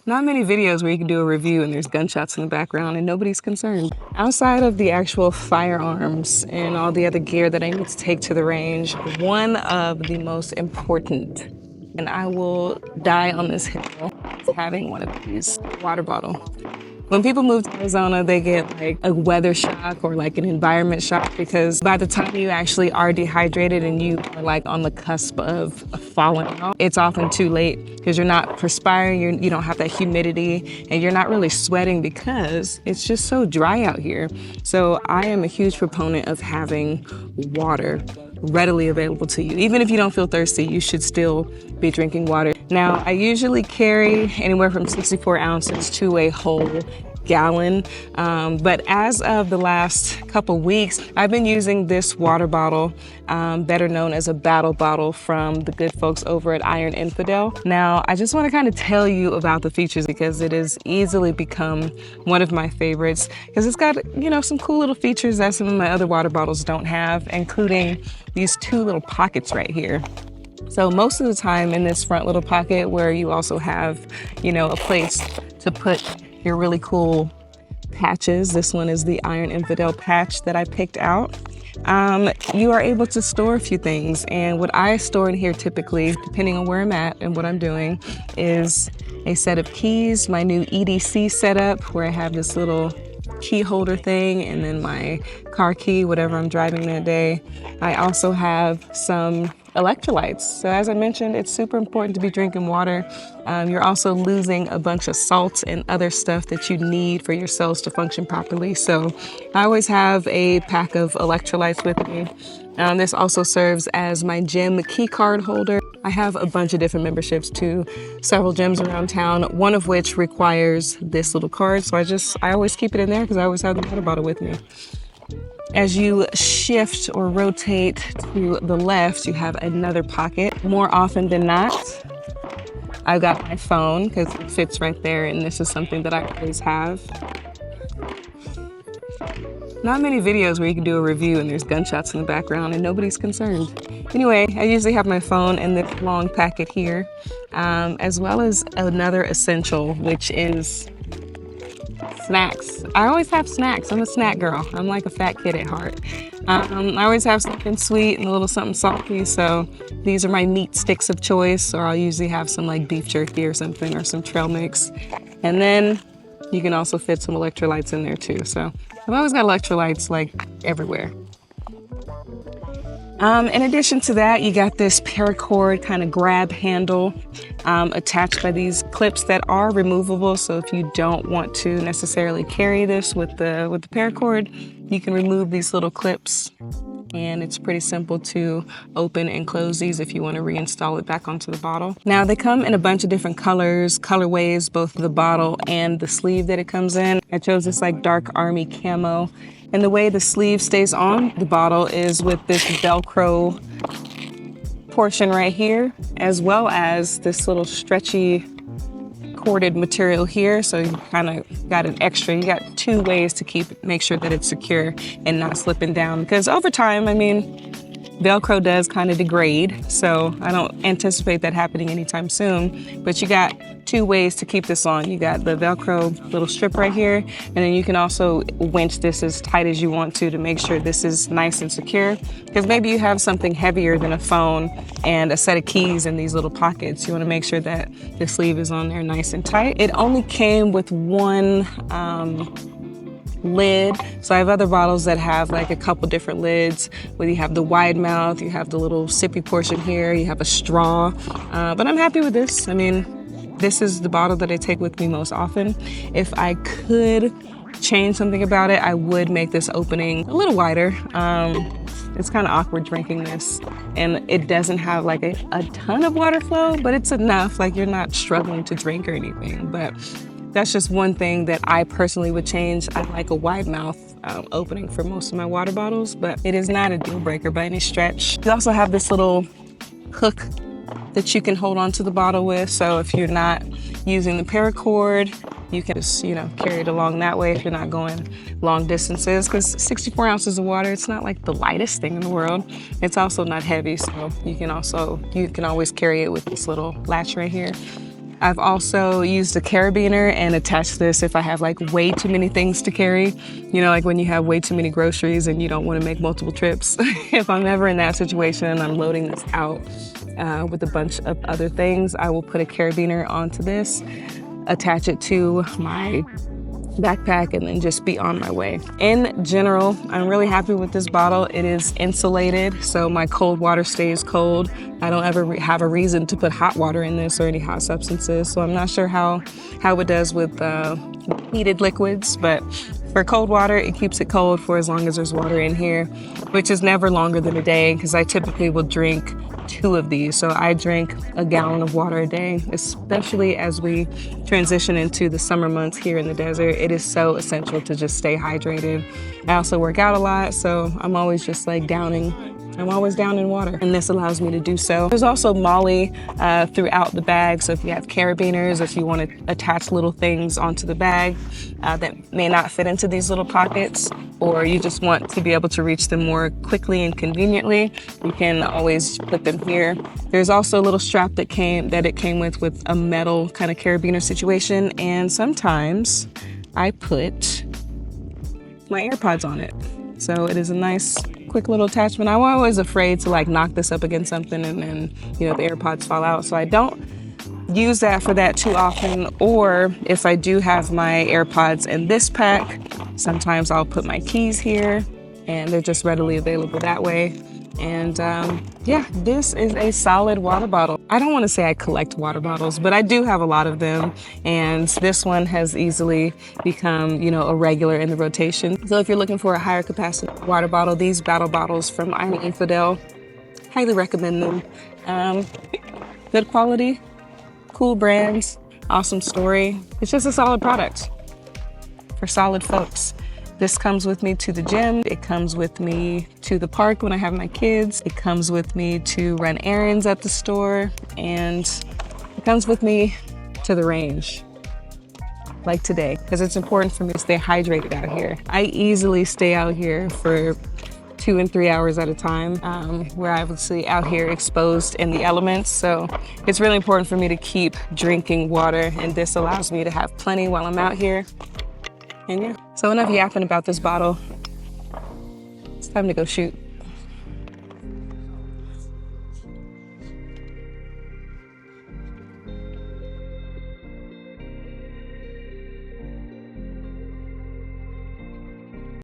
Not many videos where you can do a review and there's gunshots in the background and nobody's concerned. Outside of the actual firearms and all the other gear that I need to take to the range, one of the most important, and I will die on this hill, is having one of these water bottle. When people move to Arizona, they get like a weather shock or like an environment shock, because by the time you actually are dehydrated and you are like on the cusp of falling out, it's often too late because you're not perspiring, you don't have that humidity, and you're not really sweating because it's just so dry out here. So I am a huge proponent of having water readily available to you. Even if you don't feel thirsty, you should still be drinking water. Now, I usually carry anywhere from 64 ounces to a whole gallon. But as of the last couple weeks, I've been using this water bottle, better known as a battle bottle, from the good folks over at Iron Infidel. Now, I just want to kind of tell you about the features because it has easily become one of my favorites, because it's got, you know, some cool little features that some of my other water bottles don't have, including these two little pockets right here. So most of the time in this front little pocket, where you also have, you know, a place to put your really cool patches. This one is the Iron Infidel patch that I picked out. You are able to store a few things, and what I store in here typically, depending on where I'm at and what I'm doing, is a set of keys, my new EDC setup, where I have this little key holder thing, and then my car key, whatever I'm driving that day. I also have some electrolytes. So as I mentioned, it's super important to be drinking water. You're also losing a bunch of salts and other stuff that you need for your cells to function properly. So I always have a pack of electrolytes with me. This also serves as my gym key card holder. I have a bunch of different memberships to several gyms around town, one of which requires this little card. So I always keep it in there because I always have the water bottle with me. As you shift or rotate to the left, you have another pocket. More often than not, I've got my phone because it fits right there, and this is something that I always have. Not many videos where you can do a review and there's gunshots in the background and nobody's concerned. Anyway, I usually have my phone in this long packet here, as well as another essential, which is snacks. I always have snacks. I'm a snack girl. I'm like a fat kid at heart. I always have something sweet and a little something salty. So these are my meat sticks of choice, or I'll usually have some like beef jerky or something, or some trail mix. And then you can also fit some electrolytes in there too. So I've always got electrolytes like everywhere. In addition to that, you got this paracord kind of grab handle attached by these clips that are removable. So if you don't want to necessarily carry this with the paracord, you can remove these little clips, and it's pretty simple to open and close these if you want to reinstall it back onto the bottle. Now, they come in a bunch of different colors, colorways, both the bottle and the sleeve that it comes in. I chose this like dark army camo. And the way the sleeve stays on the bottle is with this Velcro portion right here, as well as this little stretchy corded material here. So you kind of got an extra, you got two ways to make sure that it's secure and not slipping down. Because over time, I mean, Velcro does kind of degrade, so I don't anticipate that happening anytime soon. But you got two ways to keep this on. You got the Velcro little strip right here, and then you can also winch this as tight as you want to make sure this is nice and secure. Because maybe you have something heavier than a phone and a set of keys in these little pockets. You want to make sure that the sleeve is on there nice and tight. It only came with one lid. So I have other bottles that have like a couple different lids, where you have the wide mouth, you have the little sippy portion here, you have a straw. But I'm happy with this. I mean, this is the bottle that I take with me most often. If I could change something about it, I would make this opening a little wider. It's kind of awkward drinking this, and it doesn't have like a ton of water flow, but it's enough, like you're not struggling to drink or anything. But that's just one thing that I personally would change. I like a wide mouth opening for most of my water bottles, but it is not a deal breaker by any stretch. You also have this little hook that you can hold onto the bottle with. So if you're not using the paracord, you can just, carry it along that way if you're not going long distances. Because 64 ounces of water, it's not like the lightest thing in the world. It's also not heavy, so you can always carry it with this little latch right here. I've also used a carabiner and attached this if I have like way too many things to carry. You know, like when you have way too many groceries and you don't want to make multiple trips. If I'm ever in that situation and I'm loading this out with a bunch of other things, I will put a carabiner onto this, attach it to my backpack, and then just be on my way. In general, I'm really happy with this bottle. It is insulated, so my cold water stays cold. I don't ever have a reason to put hot water in this or any hot substances, so I'm not sure how it does with heated liquids, but for cold water, it keeps it cold for as long as there's water in here, which is never longer than a day, because I typically will drink 2 of these. So I drink a gallon of water a day, especially as we transition into the summer months here in the desert. It is so essential to just stay hydrated. I also work out a lot, so I'm always just like I'm always down in water, and this allows me to do so. There's also Molly throughout the bag, so if you have carabiners, if you want to attach little things onto the bag that may not fit into these little pockets, or you just want to be able to reach them more quickly and conveniently, you can always put them here. There's also a little strap that it came with a metal kind of carabiner situation, and sometimes I put my AirPods on it. So it is a nice quick little attachment. I'm always afraid to like knock this up against something and then, you know, the AirPods fall out. So I don't use that for that too often. Or if I do have my AirPods in this pack, sometimes I'll put my keys here and they're just readily available that way. And yeah, this is a solid water bottle. I don't want to say I collect water bottles, but I do have a lot of them. And this one has easily become, you know, a regular in the rotation. So if you're looking for a higher capacity water bottle, these battle bottles from Iron Infidel, highly recommend them. Good quality, cool brands, awesome story. It's just a solid product for solid folks. This comes with me to the gym. It comes with me to the park when I have my kids. It comes with me to run errands at the store. And it comes with me to the range, like today, because it's important for me to stay hydrated out here. I easily stay out here for 2 and 3 hours at a time. We're obviously out here exposed in the elements. So it's really important for me to keep drinking water. And this allows me to have plenty while I'm out here. And yeah, so enough yapping about this bottle. It's time to go shoot.